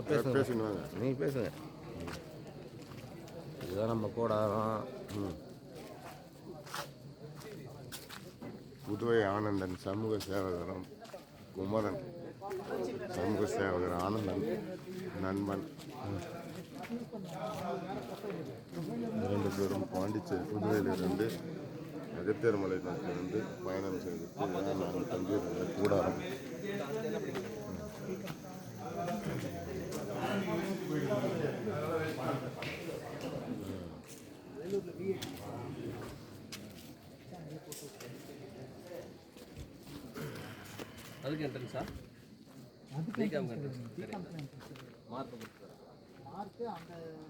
பேசுங்க, நீங்கள் பேசுங்க. இதுதான் நம்ம கூடாரம். புதுவை ஆனந்தன் சமூக சேவகரம் குமரன் சமூக சேவகர் ஆனந்தன் நண்பன் 2 பேரும் பாண்டிச்சேரி புதுவையிலிருந்து அகத்தியர்மலை நோக்கிலிருந்து பயணம் செய்துட்டு நாங்கள் தங்கியிருந்த கூடாரம். அதுக்கு என்ட்ரன்ஸா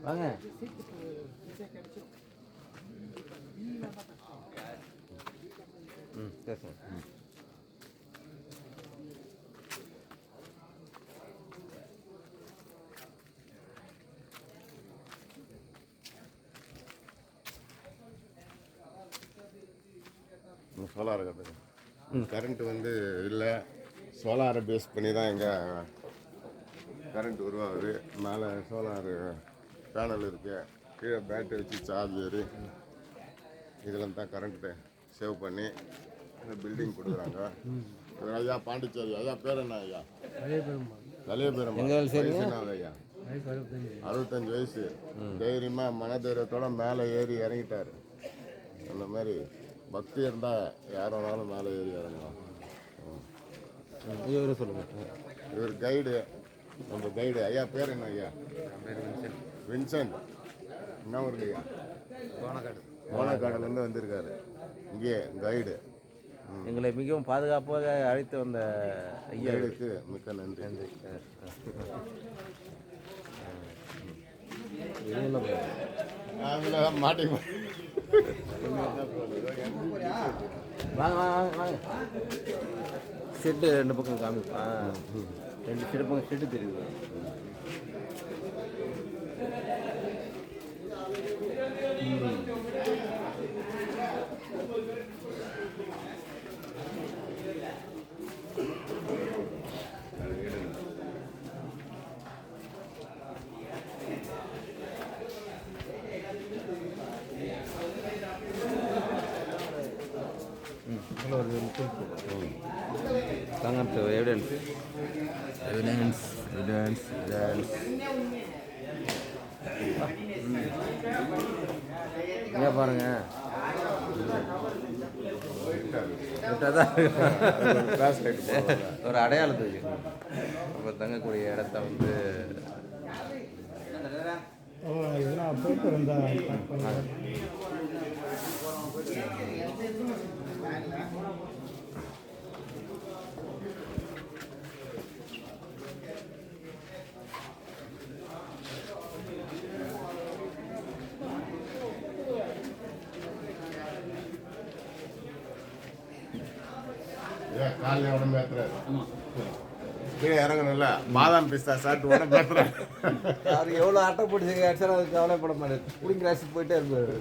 வாங்க. பேசுங்க. சோலார் கரண்ட் வந்து இல்லை, சோலாரை பேஸ் பண்ணி தான் எங்கள் கரண்ட் உருவாகுது. மேலே சோலார் பேனல் இருக்குது, கீழே பேட்டரி வச்சு சார்ஜரு இதெல்லாம் தான் கரண்ட்டு சேவ் பண்ணி இந்த பில்டிங் கொடுக்குறாங்க. ஐயா பாண்டிச்சேரி. ஐயா பேர் என்ன ஐயா? கலியபெருமா. ஐயா 65 வயசு. தைரியமாக மனதைரியத்தோட மேலே ஏறி இறங்கிட்டார். அந்த மாதிரி பக்தி இருந்தால் யார் வேணாலும் மேலே ஏறி இறங்கலாம். இவர் சொல்லுங்கள். இவர் கைடு, நம்ம கைடு. ஐயா பேர் என்ன ஐயா? வின்சென்ட். என்ன ஊருக்கு ஐயா? கோணக்காடுலேருந்து வந்திருக்காரு. இங்கே கைடு. எங்களை மிகவும் பாதுகாப்பாக அழைத்து வந்த ஐயாவுக்கு மிக்க நன்றி. மாட்டி வாங்க வாங்க வாங்க. ஷெட்டு 2 பக்கம் காமிப்பா. 2 ஷெட்டு பக்கம் ஷெட்டு தெரியுது. Evidence evidence evidence evidence. இங்கே பாருங்க, ஒரு அடையாளத்துக்கு நம்ம தங்கக்கூடிய இடத்த வந்து போயிட்டு இருந்தா காலையில் உடம்பு ஏற்றுறாரு. கீழே இறங்கணும்ல, பாதாம் பிஸ்தா சாப்பிட்டு உடம்பு ஏற்றுறாரு. அவர் எவ்வளோ அட்டை பிடிச்சி அடிச்சாலும் அதுக்கு கவலைப்பட மாட்டார். குடிங்க ராசி போயிட்டே இருப்பார்.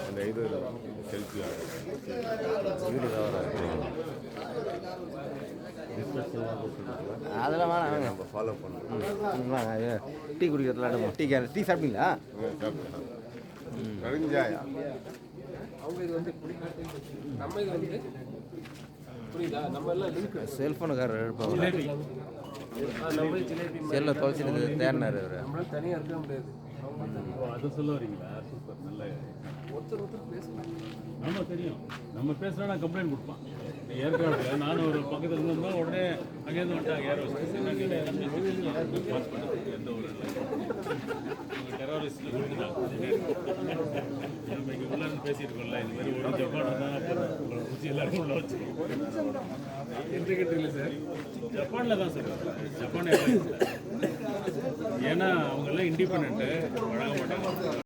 அந்த இது செல்ஃபி வீடு அதெல்லாம் வேணாம், நம்ம ஃபாலோ பண்ணணும். வாங்க. டீ குடிக்கிறதுலாம் டீ சாப்பிட்டீங்களா? கரிஞ்சாயா அவங்க இது வந்து நம்ம இது வந்து புரியுதா? நம்ம எல்லாம் லிங்க் செல்ஃபோனுக்காரர் எழுப்பாங்க. நம்ம ஜிலேபி செல்ல தொலைச்சிட்டு தேடினார் அவர். நம்மளால தனியாக இருக்க முடியாது. அதை சொல்ல வரீங்களா? சூப்பர், நல்ல. ஒருத்தர் பேசலாம். ஆமாம் தெரியும். நம்ம பேசுனா நான் கம்ப்ளைண்ட் கொடுப்பான். ஏற்காடு நானும் ஒரு பக்கத்தில் இருந்தோம்னா உடனே அங்கேருந்து வந்துட்டாங்க. ஏர் பாஸ் பண்ணுறது எந்த ஒரு டெரரிஸ்ட் நம்ம இங்கே உள்ள பேசியிருக்கோம்ல, இந்த மாதிரி ஒரு ஜப்பான் தான் உங்களை பிடிச்சி எல்லாரும் உள்ள வச்சுருக்கோம். எந்த கண்ட்ரியில் சார்? ஜப்பானில் தான் சார். ஜப்பான் ஏன்னா அவங்கெல்லாம் இண்டிபெண்ட் வழங்க மாட்டாங்க.